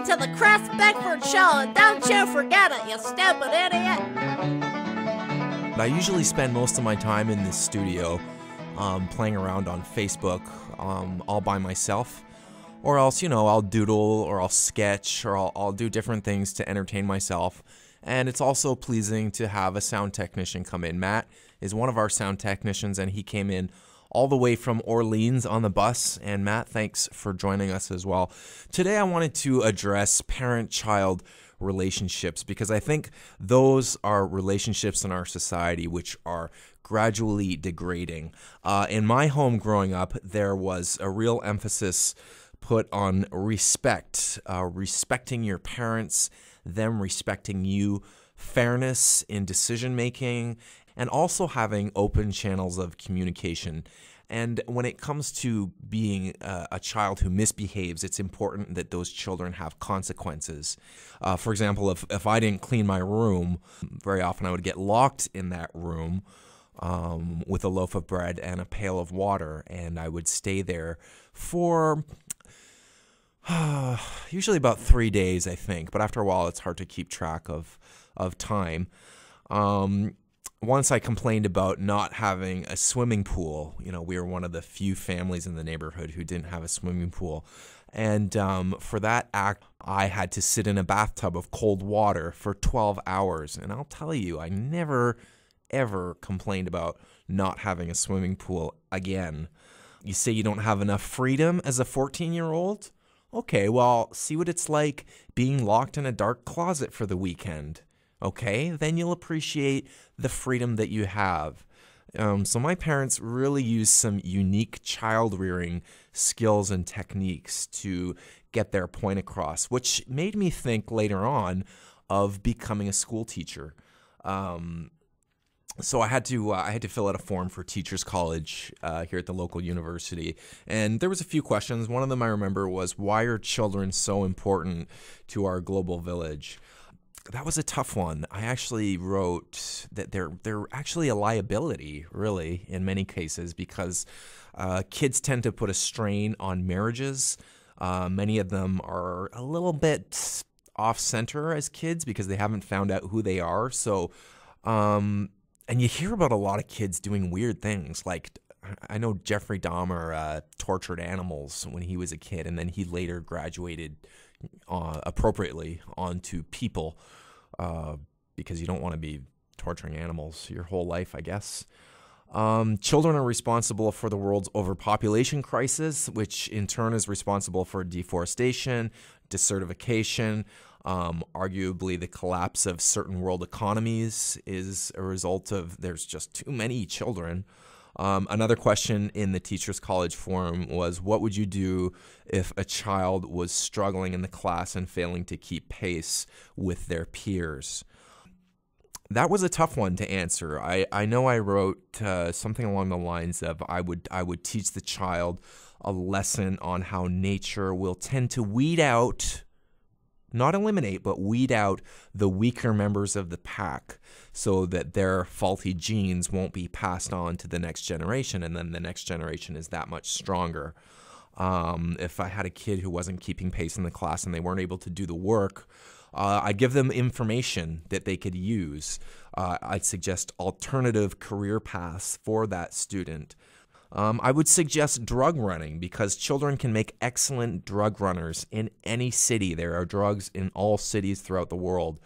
to the Chris Bickford Show, and don't you forget it, you stupid idiot. I usually spend most of my time in this studio playing around on Facebook all by myself. Or else, I'll doodle or I'll sketch or I'll do different things to entertain myself. And it's also pleasing to have a sound technician come in. Matt is one of our sound technicians, and he came in all the way from Orleans on the bus. And Matt, thanks for joining us as well. Today I wanted to address parent-child relationships because I think those are relationships in our society which are gradually degrading. In my home growing up, there was a real emphasis put on respect, respecting your parents, them respecting you, fairness in decision making, and also having open channels of communication. And when it comes to being a child who misbehaves, it's important that those children have consequences. For example, if I didn't clean my room, very often I would get locked in that room with a loaf of bread and a pail of water, and I would stay there for usually about 3 days, I think. But after a while, it's hard to keep track of time. Once I complained about not having a swimming pool. We were one of the few families in the neighborhood who didn't have a swimming pool. And for that act, I had to sit in a bathtub of cold water for 12 hours. And I'll tell you, I never, ever complained about not having a swimming pool again. You say you don't have enough freedom as a 14-year-old? Okay, well, see what it's like being locked in a dark closet for the weekend. Okay, then you'll appreciate the freedom that you have. So my parents really used some unique child-rearing skills and techniques to get their point across, which made me think later on of becoming a school teacher. So I had to fill out a form for Teachers College here at the local university, and there was a few questions. One of them I remember was, why are children so important to our global village? That was a tough one. I actually wrote that they're actually a liability, really, in many cases, because kids tend to put a strain on marriages. Many of them are a little bit off-center as kids because they haven't found out who they are. So, and you hear about a lot of kids doing weird things. Like, I know Jeffrey Dahmer tortured animals when he was a kid, and then he later graduated appropriately onto people because you don't want to be torturing animals your whole life, I guess. Children are responsible for the world's overpopulation crisis, which in turn is responsible for deforestation, desertification. Arguably, the collapse of certain world economies is a result of there's just too many children. Another question in the Teachers College forum was, what would you do if a child was struggling in the class and failing to keep pace with their peers? That was a tough one to answer. I know I wrote something along the lines of I would teach the child a lesson on how nature will tend to weed out, not eliminate, but weed out the weaker members of the pack so that their faulty genes won't be passed on to the next generation, and then the next generation is that much stronger. If I had a kid who wasn't keeping pace in the class and they weren't able to do the work, I'd give them information that they could use. I'd suggest alternative career paths for that student. I would suggest drug running because children can make excellent drug runners in any city. There are drugs in all cities throughout the world.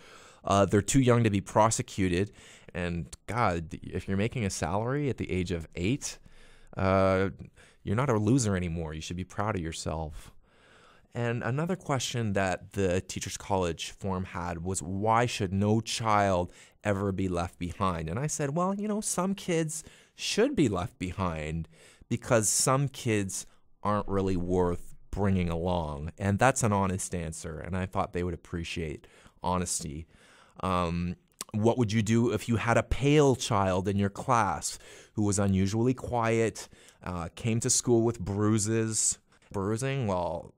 They're too young to be prosecuted. And God, if you're making a salary at the age of 8, you're not a loser anymore. You should be proud of yourself. And another question that the Teachers College forum had was, why should no child ever be left behind? And I said, well, some kids should be left behind because some kids aren't really worth bringing along. And that's an honest answer, and I thought they would appreciate honesty. What would you do if you had a pale child in your class who was unusually quiet, came to school with bruises? Bruising, well,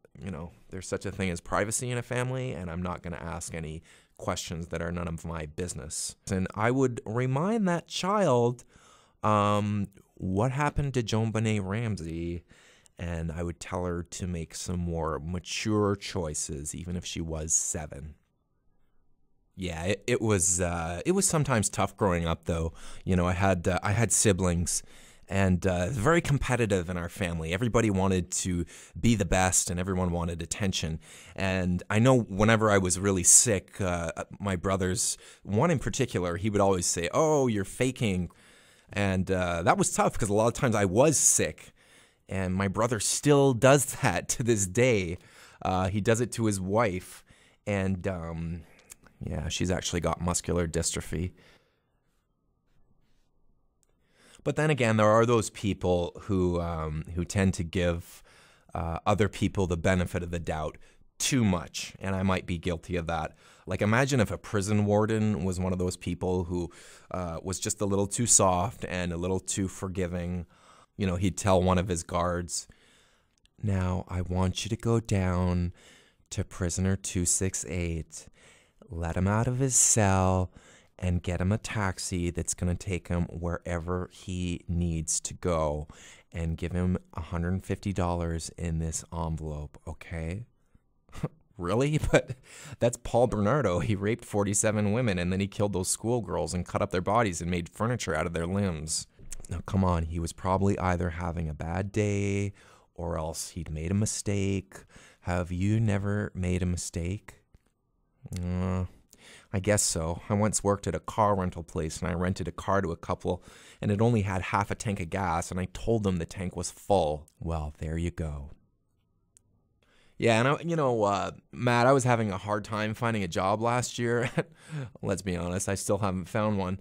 there's such a thing as privacy in a family, and I'm not going to ask any questions that are none of my business. And I would remind that child what happened to JonBenet Ramsey and I would tell her to make some more mature choices, even if she was 7. Yeah, it was sometimes tough growing up, though. You know, I had siblings, and very competitive in our family. Everybody wanted to be the best, and everyone wanted attention. And I know whenever I was really sick, my brothers, one in particular, he would always say, "Oh, you're faking," and that was tough because a lot of times I was sick, and my brother still does that to this day. He does it to his wife, and yeah, she's actually got muscular dystrophy. But then again, there are those people who tend to give other people the benefit of the doubt too much, and I might be guilty of that. Like, imagine if a prison warden was one of those people who was just a little too soft and a little too forgiving. You know, he'd tell one of his guards, "Now, I want you to go down to prisoner 268, let him out of his cell, and get him a taxi that's going to take him wherever he needs to go, and give him $150 in this envelope, okay?" Really? But that's Paul Bernardo. He raped 47 women, and then he killed those schoolgirls and cut up their bodies and made furniture out of their limbs. Now, come on. He was probably either having a bad day or else he'd made a mistake. Have you never made a mistake? I guess so. I once worked at a car rental place, and I rented a car to a couple, and it only had half a tank of gas, and I told them the tank was full. Well, there you go. Yeah, and Matt, I was having a hard time finding a job last year. Let's be honest, I still haven't found one.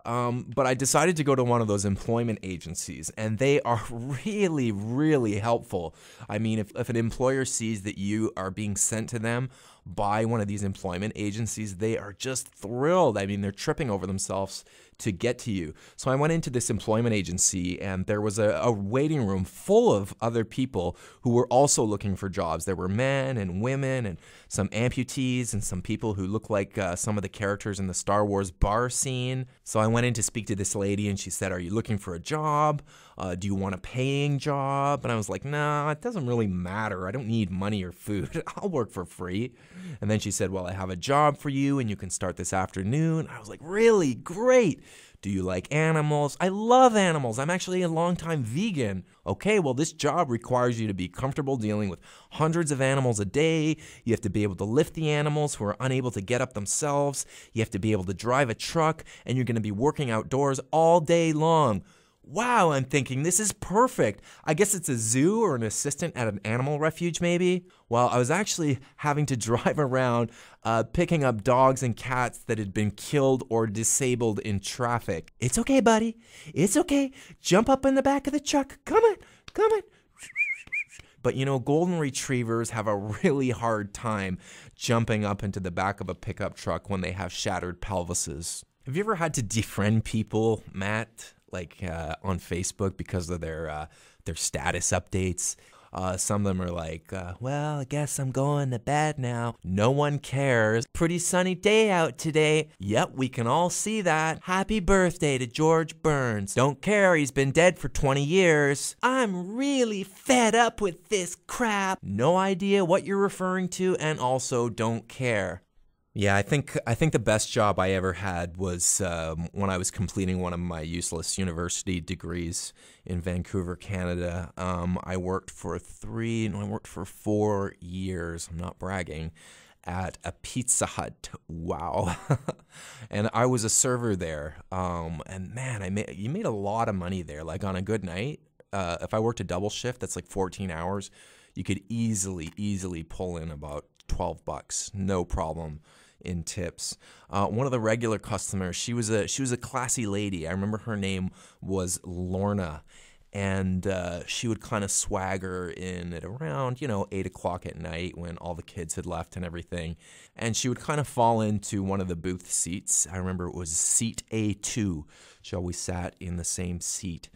But I decided to go to one of those employment agencies, and they are really, really helpful. I mean, if an employer sees that you are being sent to them by one of these employment agencies, they are just thrilled. I mean, they're tripping over themselves to get to you. So I went into this employment agency, and there was a waiting room full of other people who were also looking for jobs. There were men and women and some amputees and some people who look like some of the characters in the Star Wars bar scene. So I went in to speak to this lady, and she said, "Are you looking for a job? Do you want a paying job?" And I was like, "No, it doesn't really matter. I don't need money or food. I'll work for free." And then she said, "Well, I have a job for you, and you can start this afternoon." I was like, "Really? Great. Do you like animals?" "I love animals. I'm actually a longtime vegan." "Okay, well, this job requires you to be comfortable dealing with hundreds of animals a day. You have to be able to lift the animals who are unable to get up themselves. You have to be able to drive a truck, and you're going to be working outdoors all day long." Wow, I'm thinking, this is perfect. I guess it's a zoo or an assistant at an animal refuge, maybe? Well, I was actually having to drive around picking up dogs and cats that had been killed or disabled in traffic. "It's okay, buddy. It's okay. Jump up in the back of the truck. Come on, come on." But you know, golden retrievers have a really hard time jumping up into the back of a pickup truck when they have shattered pelvises. Have you ever had to defriend people, Matt? Like on Facebook because of their status updates. Some of them are like, "Well, I guess I'm going to bed now. No one cares. Pretty sunny day out today. Yep, we can all see that. Happy birthday to George Burns. Don't care, he's been dead for 20 years. I'm really fed up with this crap." No idea what you're referring to, and also don't care. Yeah, I think the best job I ever had was when I was completing one of my useless university degrees in Vancouver, Canada. I worked for 4 years, I'm not bragging, at a Pizza Hut. Wow. And I was a server there. And man, you made a lot of money there. Like on a good night, if I worked a double shift, that's like 14 hours, you could easily pull in about $12, no problem, in tips. One of the regular customers, she was a classy lady. I remember her name was Lorna, and she would kind of swagger in at around 8 o'clock at night when all the kids had left and everything, and she would kind of fall into one of the booth seats. I remember it was seat A2. She always sat in the same seat.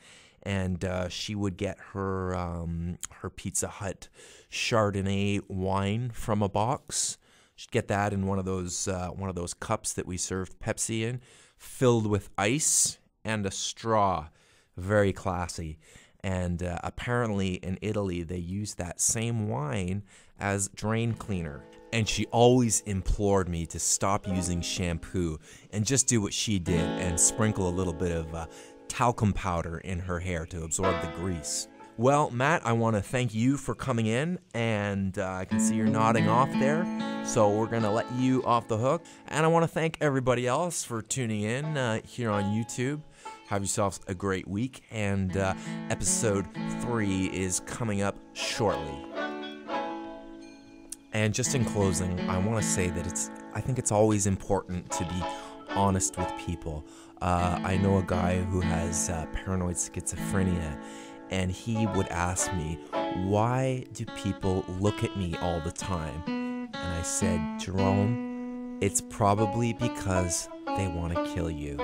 And she would get her Pizza Hut Chardonnay wine from a box. She'd get that in one of those cups that we served Pepsi in, filled with ice and a straw. Very classy. And apparently in Italy, they use that same wine as drain cleaner. And she always implored me to stop using shampoo and just do what she did and sprinkle a little bit of talcum powder in her hair to absorb the grease. Well, Matt, I want to thank you for coming in, and I can see you're nodding off there, so we're going to let you off the hook. And I want to thank everybody else for tuning in here on YouTube. Have yourselves a great week, and episode 3 is coming up shortly. And just in closing, I want to say that I think it's always important to be honest with people. I know a guy who has paranoid schizophrenia, and he would ask me, why do people look at me all the time? And I said, Jerome, it's probably because they want to kill you.